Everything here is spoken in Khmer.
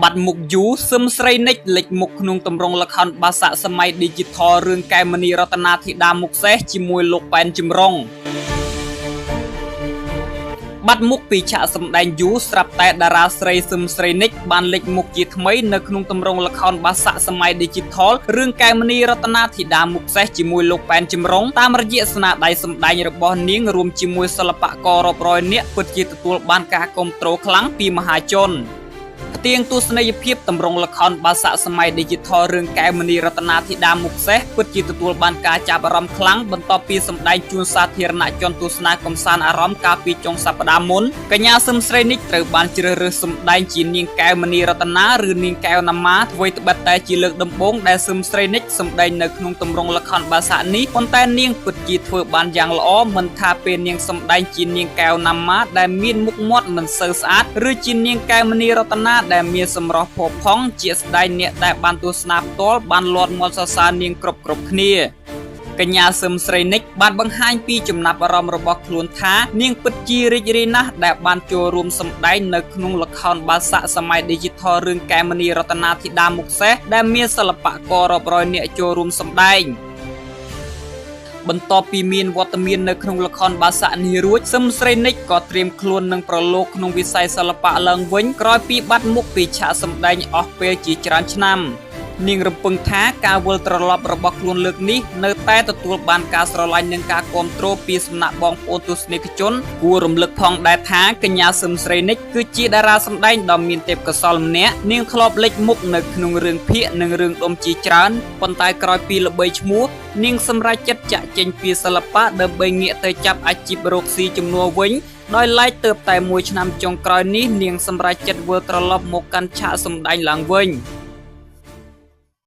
បាត់មុខយូសឹមស្រីនិចលេចមុខក្នុងទម្រង់ល្ខោនបាសាក់សម័យ Digital រឿងកែមនីរតនាធីតាមុខសេះជាមួយលោកប៉ែនជំរុងបាត់មុខពីឆាកសម្ដែងយូស្រាប់តែតារាស្រីសឹមស្រីនិចបានលេចមុខជាថ្មីនៅក្នុងទម្រង់ល្ខោនបាសាក់សម័យ Digital រឿងកែមនីរតនាធីតាមុខសេះជាមួយលោកប៉ែនជំរុងតាមរយៈស្នាដៃសម្ដែងរបស់នាងរួមជាមួយសិល្បកររាប់រយនាក់ពិតជាទទួលបានការគាំទ្រខ្លាំងពីមហាជនផ្ទៀងទស្សនីយភាពទម្រង់ល្ខោនបាសាក់សម័យ Digital រឿងកែមនីរតនាធីតាមុខសេះពិតជាទទួលបានការចាប់អារម្មណ៍ខ្លាំងបន្ទាប់ពីសម្ដែងជូនសាធារណជនទស្សនាកំសាន្តអារម្មណ៍កាលពីចុងសប្តាហ៍មុនកញ្ញាសឹមស្រីនិចត្រូវបានជ្រើសរើសសម្ដែងជានាងកែវមនីរតនាឬនាងកែវណាម៉ាអ្វីត្បិតតែជាលើកដំបូងដែលសឹមស្រីនិចសម្ដែងនៅក្នុងទម្រង់ល្ខោនបាសាក់នេះប៉ុន្តែនាងពិតជាធ្វើបានយ៉ាងល្អមិនថាពេលនាងសម្ដែងជានាងកែវណាម៉ាដែលមានមុខមាត់មិនសូវស្អាតឬជានាងកែវមនីរតនាដែលមានសម្រស់ផូរផង់ជាស្ដែងអ្នកដែលបានទស្សនាផ្ទាល់បានលាត់មាត់សរសើរនាងគ្រប់គ្នាកញ្ញាសឹមស្រីនិចបានបង្ហាញពីចំណាប់អារម្មណ៍របស់ខ្លួនថានាងពិតជារីករាយណាស់ដែលបានចូលរួមសម្ដែងនៅក្នុងល្ខោនបាសាក់សម័យ Digital រឿងកែមនីរតនាធីតាមុខសេះដែលមានសិល្បកររាប់រយនាក់ចូលរួមសម្ដែងបន្ទាប់ពីមានវត្តមាននៅក្នុងល្ខោនបាសាក់នេះរួចសឹមស្រីនិចក៏ត្រៀមខ្លួននឹងប្រឡូកក្នុងវិស័យសិល្បៈឡើងវិញក្រោយពីបាត់មុខពីឆាកសម្ដែងអស់ពេលជាច្រើនឆ្នាំនាងរំពឹងថាការវិលត្រឡប់របស់ខ្លួនលើកនេះនៅតែទទួលបានការស្រឡាញ់និងការគាំទ្រពីសំណាក់បងប្អូនទស្សនិកជនគួររំលឹកផងដែរថាកញ្ញាសឹមស្រីនិចគឺជាតារាសម្ដែងដ៏មានទេពកោសល្យម្នាក់នាងធ្លាប់លេចមុខនៅក្នុងរឿងភាគនិងរឿងដុំជាច្រើនប៉ុន្តែក្រោយពីល្បីឈ្មោះនាងសម្រេចចិត្តចាក់ចេញពីសិល្បៈដើម្បីងាកទៅចាប់អាជីពរកស៊ីជំនួសវិញដោយឡែកទើបតែមួយឆ្នាំចុងក្រោយនេះនាងសម្រេចចិត្តវិលត្រឡប់មកកាន់ឆាកសម្ដែងឡើងវិញ